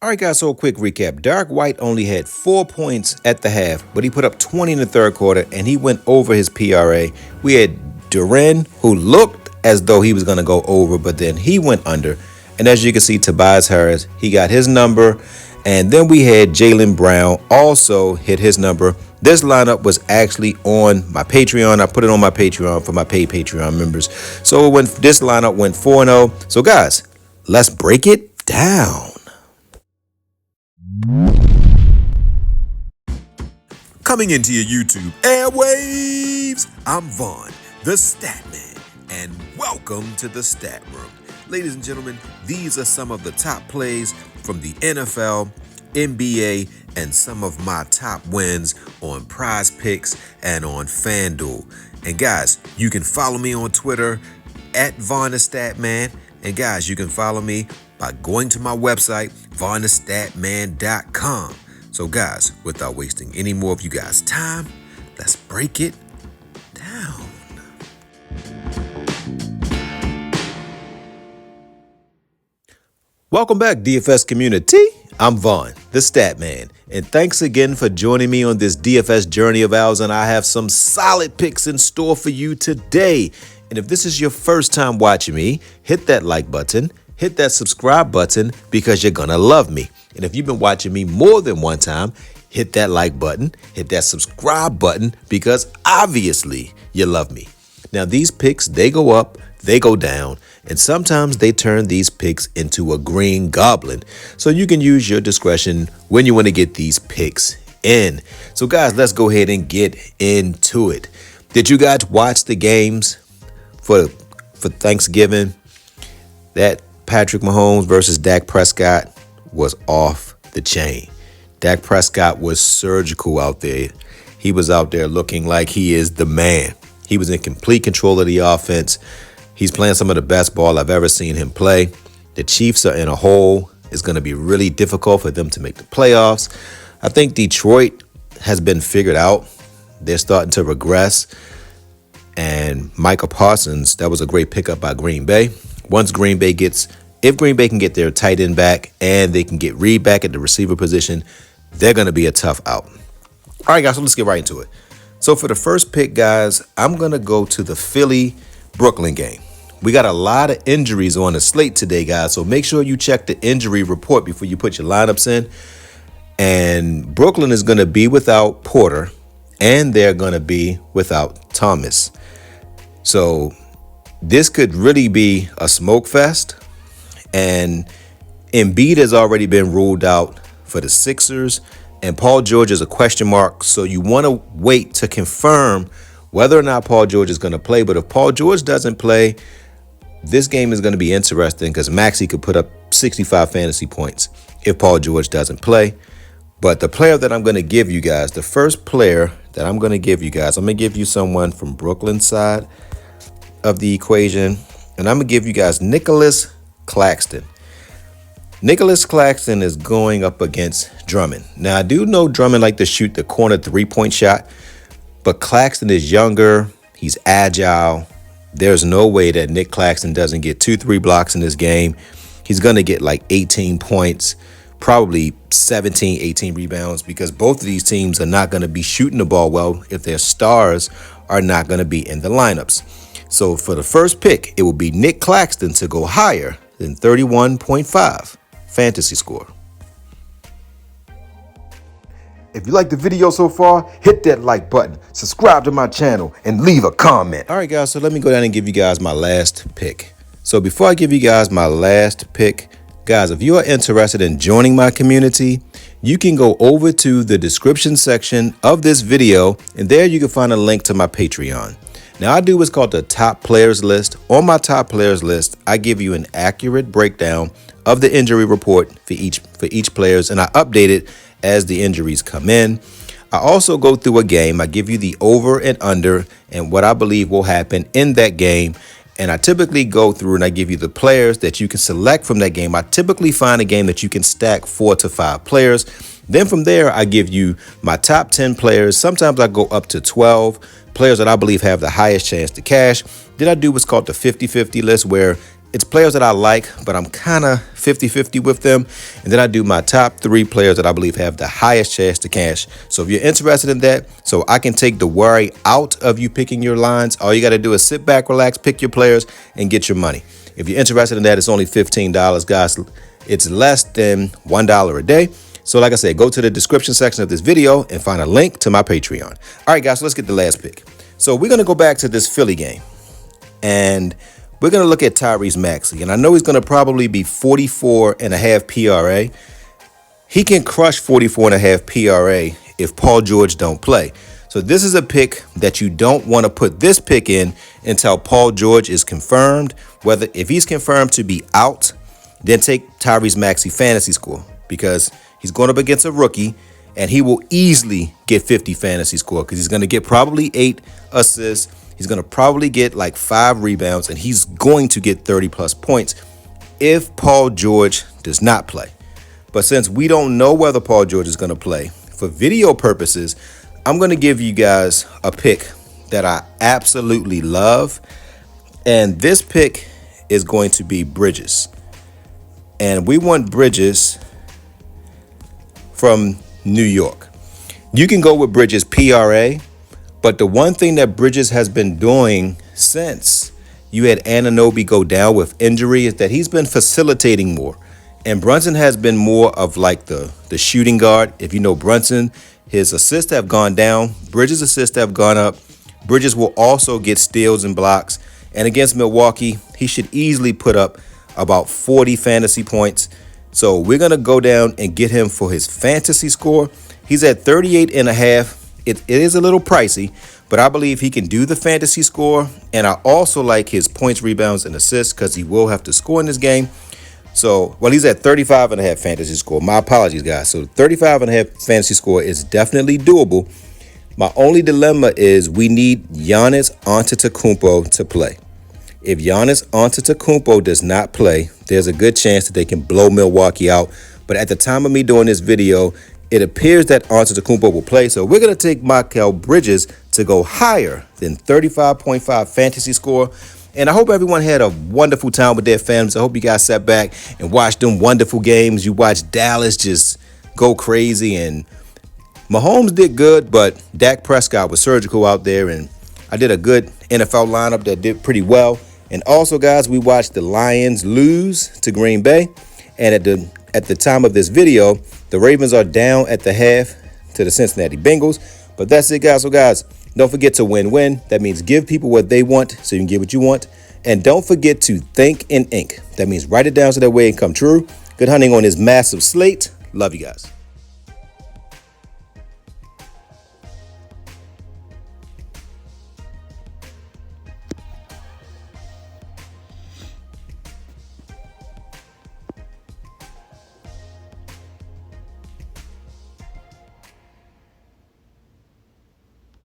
All right, guys, so a quick recap. Derek White only had 4 points at the half, but he put up 20 in the third quarter, and he went over his PRA. We had Duren, who looked as though he was going to go over, but then he went under. And as you can see, Tobias Harris, he got his number. And then we had Jaylen Brown also hit his number. This lineup was actually on my Patreon. I put it on my Patreon for my paid Patreon members. So when this lineup went 4-0. So guys, let's break it down. Coming into your YouTube airwaves, I'm Vaughn, the Statman, and welcome to the Stat Room. Ladies and gentlemen, these are some of the top plays from the NFL, NBA, and some of my top wins on Prizepicks and on FanDuel. And guys, you can follow me on Twitter at VonnTheStatman. And guys, you can follow me by going to my website, vonnthestatman.com. So guys, without wasting any more of you guys' time, let's break it down. Welcome back, DFS community. I'm Vaughn, the Statman, and thanks again for joining me on this DFS journey of ours, and I have some solid picks in store for you today. And if this is your first time watching me, hit that like button, hit that subscribe button, because you're gonna love me. And if you've been watching me more than one time, hit that like button, hit that subscribe button, because obviously you love me. Now these picks, they go up, they go down, and sometimes they turn these picks into a green goblin. So you can use your discretion when you want to get these picks in. So guys, let's go ahead and get into it. Did you guys watch the games for Thanksgiving? That Patrick Mahomes versus Dak Prescott was off the chain. Dak Prescott was surgical out there. He was out there looking like he is the man. He was in complete control of the offense. He's playing some of the best ball I've ever seen him play. The Chiefs are in a hole. It's going to be really difficult for them to make the playoffs. I think Detroit has been figured out. They're starting to regress. And Micah Parsons, that was a great pickup by Green Bay. If Green Bay can get their tight end back and they can get Reed back at the receiver position, they're going to be a tough out. All right, guys, so let's get right into it. So for the first pick, guys, I'm going to go to the Philly-Brooklyn game. We got a lot of injuries on the slate today, guys, so make sure you check the injury report before you put your lineups in. And Brooklyn is going to be without Porter, and they're going to be without Thomas. So this could really be a smoke fest. And Embiid has already been ruled out for the Sixers, and Paul George is a question mark. So you want to wait to confirm whether or not Paul George is going to play. But if Paul George doesn't play, this game is going to be interesting because Maxey could put up 65 fantasy points if Paul George doesn't play. But the player that I'm going to give you guys, the first player that I'm going to give you guys, I'm going to give you someone from Brooklyn's side of the equation, and I'm going to give you guys Nicholas Claxton. Nicholas Claxton is going up against Drummond. Now, I do know Drummond like to shoot the corner three-point shot, but Claxton is younger. He's agile. There's no way that Nick Claxton doesn't get 2-3 blocks in this game. He's going to get like 18 points, probably 17, 18 rebounds, because both of these teams are not going to be shooting the ball well if their stars are not going to be in the lineups. So for the first pick, it will be Nick Claxton to go higher than 31.5 fantasy score. If you like the video so far, hit that like button, subscribe to my channel, and leave a comment. All right, guys, so let me go down and give you guys my last pick. So before I give you guys my last pick, guys, if you are interested in joining my community, you can go over to the description section of this video, and there you can find a link to my Patreon. Now, I do what's called the top players list. On my top players list, I give you an accurate breakdown of the injury report for each players, and I update it as the injuries come in. I also go through a game. I give you the over and under and what I believe will happen in that game. And I typically go through and I give you the players that you can select from that game. I typically find a game that you can stack 4 to 5 players. Then from there, I give you my top 10 players. Sometimes I go up to 12 players that I believe have the highest chance to cash. Then I do what's called the 50-50 list, where It's players that I like, but I'm kind of 50-50 with them. And then I do my top 3 players that I believe have the highest chance to cash. So if you're interested in that, so I can take the worry out of you picking your lines, all you got to do is sit back, relax, pick your players, and get your money. If you're interested in that, it's only $15, guys. It's less than $1 a day. So like I said, go to the description section of this video and find a link to my Patreon. All right, guys, so let's get the last pick. So we're going to go back to this Philly game. And we're going to look at Tyrese Maxey. And I know he's going to probably be 44.5 PRA. He can crush 44.5 PRA if Paul George don't play. So this is a pick that you don't want to put this pick in until Paul George is confirmed. Whether if he's confirmed to be out, then take Tyrese Maxey fantasy score, because he's going up against a rookie and he will easily get 50 fantasy score, because he's going to get probably 8 assists. He's going to probably get like 5 rebounds, and he's going to get 30 plus points if Paul George does not play. But since we don't know whether Paul George is going to play, for video purposes, I'm going to give you guys a pick that I absolutely love. And this pick is going to be Bridges. And we want Bridges from New York. You can go with Bridges PRA. But the one thing that Bridges has been doing since you had Anunoby go down with injury is that he's been facilitating more. And Brunson has been more of like the shooting guard. If you know Brunson, his assists have gone down. Bridges' assists have gone up. Bridges will also get steals and blocks. And against Milwaukee, he should easily put up about 40 fantasy points. So we're going to go down and get him for his fantasy score. He's at 38.5. It is a little pricey, but I believe he can do the fantasy score. And I also like his points, rebounds, and assists, because he will have to score in this game. So, well, he's at 35.5 fantasy score. My apologies, guys. So 35.5 fantasy score is definitely doable. My only dilemma is we need Giannis Antetokounmpo to play. If Giannis Antetokounmpo does not play, there's a good chance that they can blow Milwaukee out. But at the time of me doing this video, it appears that Antetokounmpo will play. So we're going to take Mikal Bridges to go higher than 35.5 fantasy score. And I hope everyone had a wonderful time with their families. I hope you guys sat back and watched them wonderful games. You watched Dallas just go crazy. And Mahomes did good, but Dak Prescott was surgical out there. And I did a good NFL lineup that did pretty well. And also, guys, we watched the Lions lose to Green Bay. And at the time of this video, the Ravens are down at the half to the Cincinnati Bengals. But that's it, guys. So, guys, don't forget to win-win. That means give people what they want so you can get what you want. And don't forget to think in ink. That means write it down so that way it come true. Good hunting on this massive slate. Love you guys.